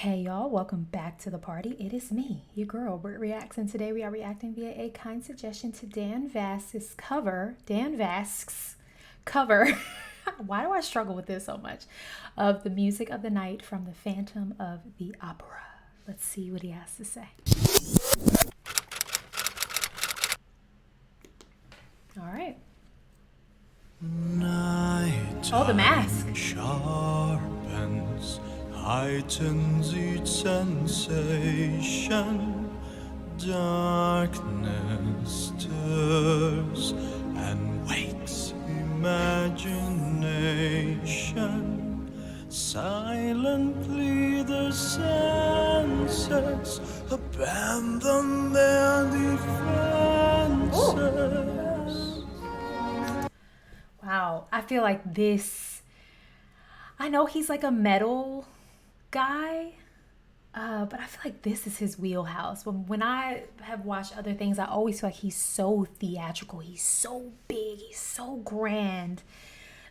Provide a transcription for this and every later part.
Hey y'all, welcome back to the party. It is me, your girl, BrittReacts, and today we are reacting via a kind suggestion to Dan Vasc's cover. Why do I struggle with this so much? Of the music of the night from the Phantom of the Opera. Let's see what he has to say. All right. Oh, the mask. Sharpens, heightens each sensation. Darkness stirs and wakes imagination. Silently the senses abandon their defenses. Wow, I feel like this, I know he's like a metal guy, but I feel like this is his wheelhouse. When I have watched other things, I always feel like he's so theatrical. He's so big. He's so grand.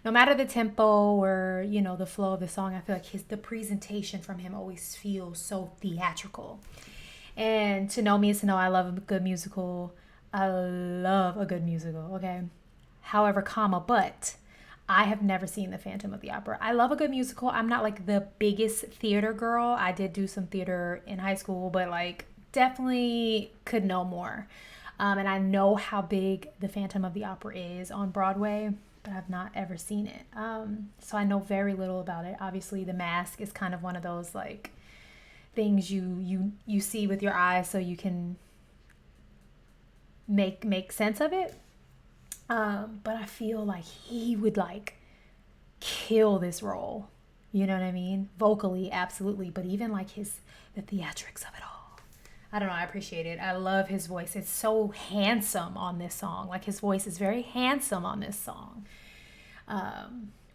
No matter the tempo or, the flow of the song, I feel like the presentation from him always feels so theatrical. And to know me is to know I love a good musical. I love a good musical, okay? However, but I have never seen The Phantom of the Opera. I love a good musical. I'm not like the biggest theater girl. I did do some theater in high school, but like definitely could know more. And I know how big The Phantom of the Opera is on Broadway, but I've not ever seen it. So I know very little about it. Obviously, The Mask is kind of one of those like things you see with your eyes so you can make sense of it. But I feel like he would like kill this role. You know what I mean? Vocally, absolutely. But even like the theatrics of it all. I don't know. I appreciate it. I love his voice. It's so handsome on this song. Like his voice is very handsome on this song.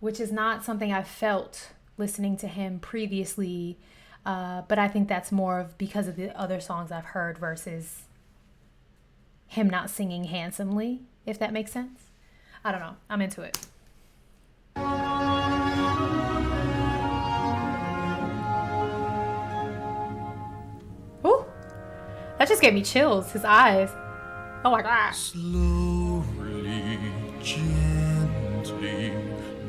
Which is not something I felt listening to him previously. But I think that's more of because of the other songs I've heard versus him not singing handsomely, if that makes sense. I don't know. I'm into it. Ooh, that just gave me chills. His eyes. Oh my God. Slowly, gently,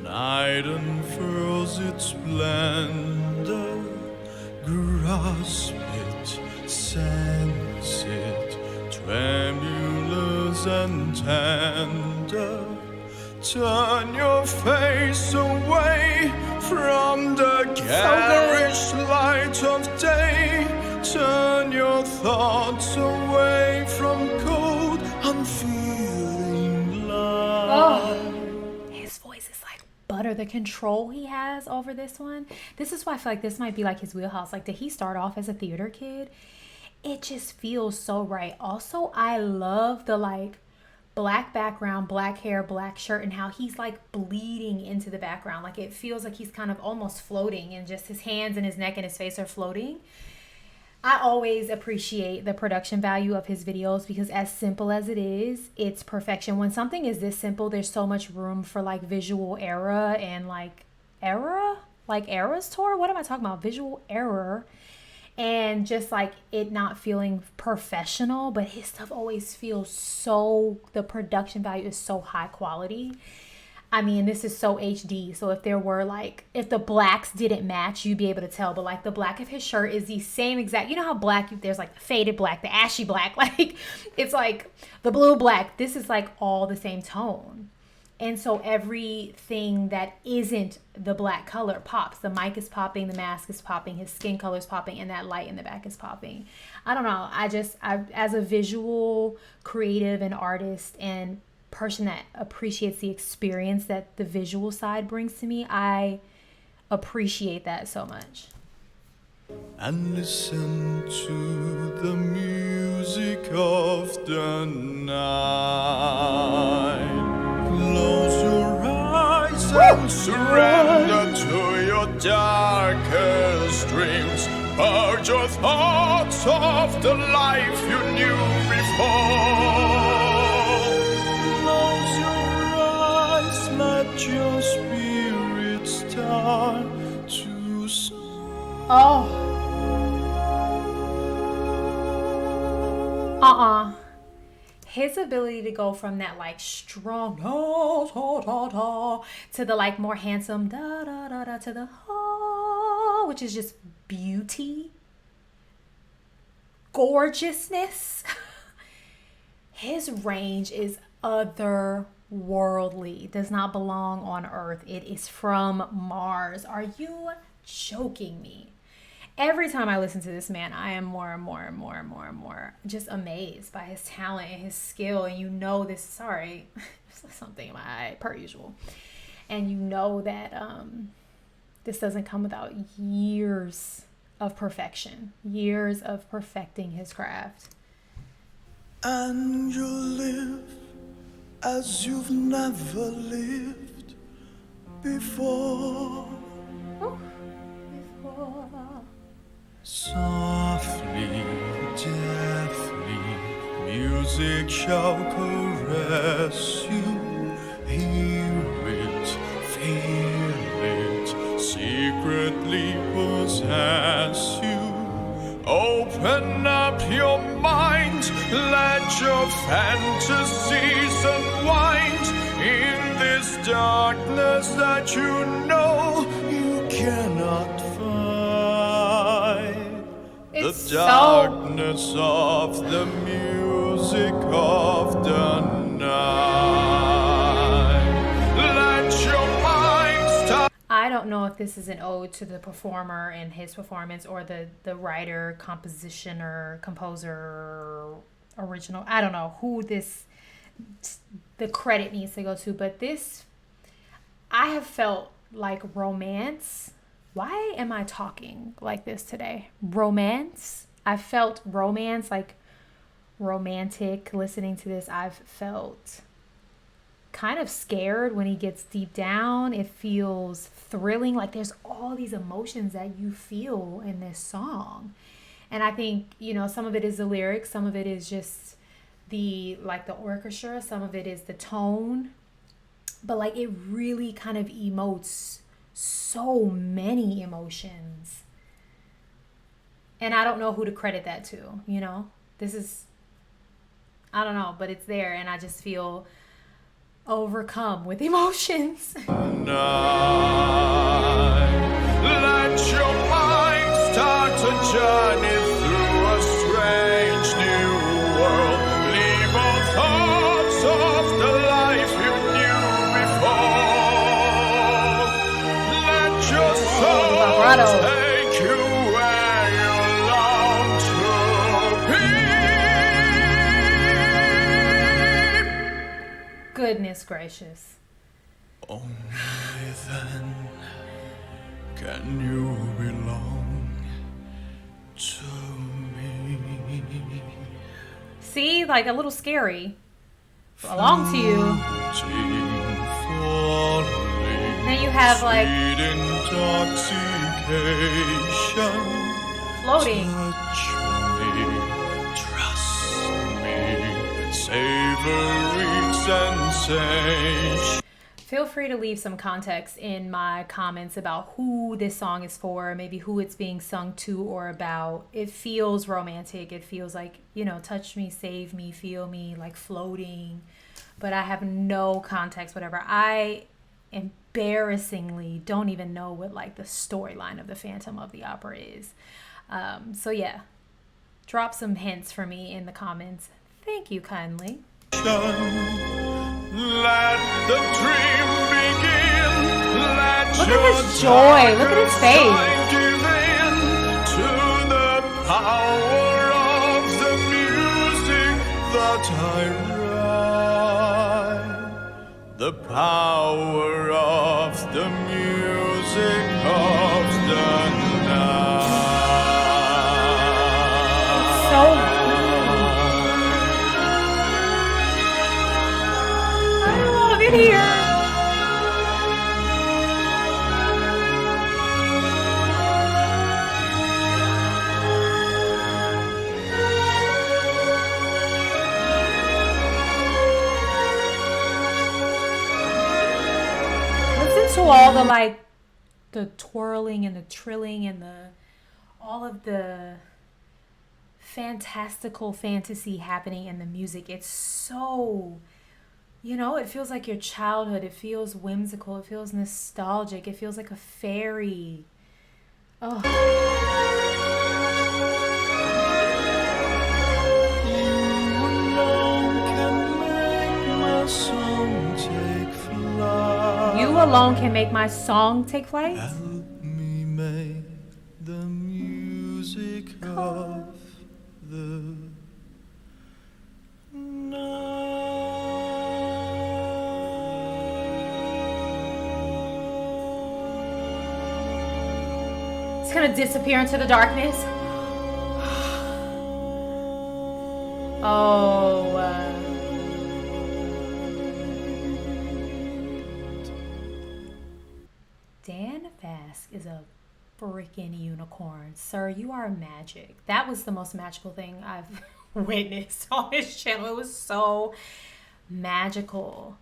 night unfurls its splendor. Grasp it, sense it, tremulous and tender. Turn your face away from the garish light of day. Turn your thoughts away from cold, unfeeling light. Oh, his voice is like butter. The control he has over this one. This is why I feel like this might be like his wheelhouse. Like, did he start off as a theater kid? It just feels so right. Also, I love the like black background, black hair, black shirt, and how he's like bleeding into the background. Like it feels like he's kind of almost floating and just his hands and his neck and his face are floating. I always appreciate the production value of his videos because as simple as it is, it's perfection. When something is this simple, there's so much room for like visual error and like Eras Tour. What am I talking about? Visual error. And just like it not feeling professional, but his stuff always feels the production value is so high quality. I mean, this is so HD. So if the blacks didn't match, you'd be able to tell. But like the black of his shirt is the same exact, you know how there's like the faded black, the ashy black, like it's like the blue black. This is like all the same tone. And so everything that isn't the black color pops. The mic is popping, the mask is popping, his skin color is popping, and that light in the back is popping. I don't know. I as a visual creative and artist and person that appreciates the experience that the visual side brings to me, I appreciate that so much. And listen to the music of the night. Close your eyes and surrender to your darkest dreams. Purge your thoughts of the life you knew before. Close your eyes, let your spirit start to soar. Oh, His ability to go from that like strong da, da, da, da, to the like more handsome da da da da to the which is just beauty, gorgeousness. His range is otherworldly. Does not belong on Earth. It is from Mars. Are you joking me? Every time I listen to this man, I am more and more and more and more and more just amazed by his talent and his skill. And you know this, sorry, something in my eye, per usual. And you know that this doesn't come without years of perfection, years of perfecting his craft. And you live as you've never lived before. Oh, before. Softly, deftly, music shall caress you. Hear it, feel it, secretly possess you. Open up your mind, let your fantasies unwind in this darkness that you know you cannot find. It's the darkness of the music of the night. Let your mind stop. I don't know if this is an ode to the performer and his performance, or the writer, compositioner, composer, original. I don't know who the credit needs to go to, but this, I have felt like romance. Why am I talking like this today? Romance. I felt romance, like romantic listening to this. I've felt kind of scared when he gets deep down. It feels thrilling. Like there's all these emotions that you feel in this song. And I think, some of it is the lyrics, some of it is just the orchestra, some of it is the tone. But like it really kind of emotes so many emotions. And I don't know who to credit that to, This is, I don't know, but it's there, and I just feel overcome with emotions. Let your mind start a journey through a strange new world. Leave all thoughts of the life you knew before. Let your soul take you where you long to be. Goodness gracious. Only then can you belong to me. See, like a little scary. Belong to you. Then you have like floating. Touch me, trust me, savory sensation. Feel free to leave some context in my comments about who this song is for, maybe who it's being sung to or about. It feels romantic. It feels like, touch me, save me, feel me, like floating. But I have no context, whatever. I embarrassingly don't even know what like the storyline of the Phantom of the Opera is. So yeah, drop some hints for me in the comments. Thank you kindly. Let the dream begin. Look at his joy. Look at his face. Give in to the power of the music that I write. The power of the music of the night. It's so good. Here. Listen to all the twirling and the trilling and all of the fantastical fantasy happening in the music. It's so, it feels like your childhood. It feels whimsical. It feels nostalgic. It feels like a fairy. Oh. You alone can make my song take flight. Help me make the music of the night. It's gonna disappear into the darkness. Oh. Dan Vasc is a freaking unicorn. Sir, you are magic. That was the most magical thing I've witnessed on his channel. It was so magical.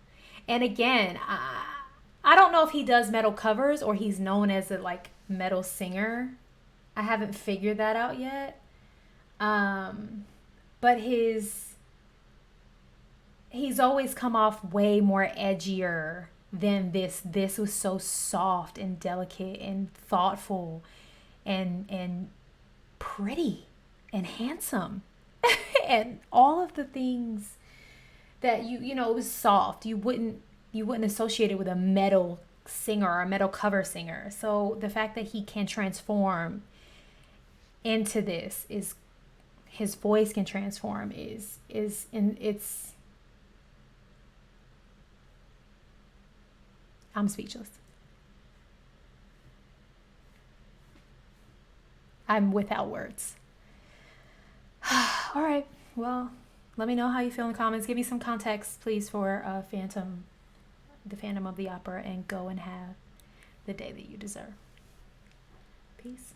And again, I don't know if he does metal covers or he's known as a like metal singer. I haven't figured that out yet. But he's always come off way more edgier than this. This was so soft and delicate and thoughtful and pretty and handsome and all of the things that it was soft. You wouldn't associate it with a metal singer or a metal cover singer. So the fact that he can transform into this is his voice can transform I'm speechless. I'm without words. All right. Well, let me know how you feel in the comments. Give me some context, please, for the Phantom of the Opera, and go and have the day that you deserve. Peace.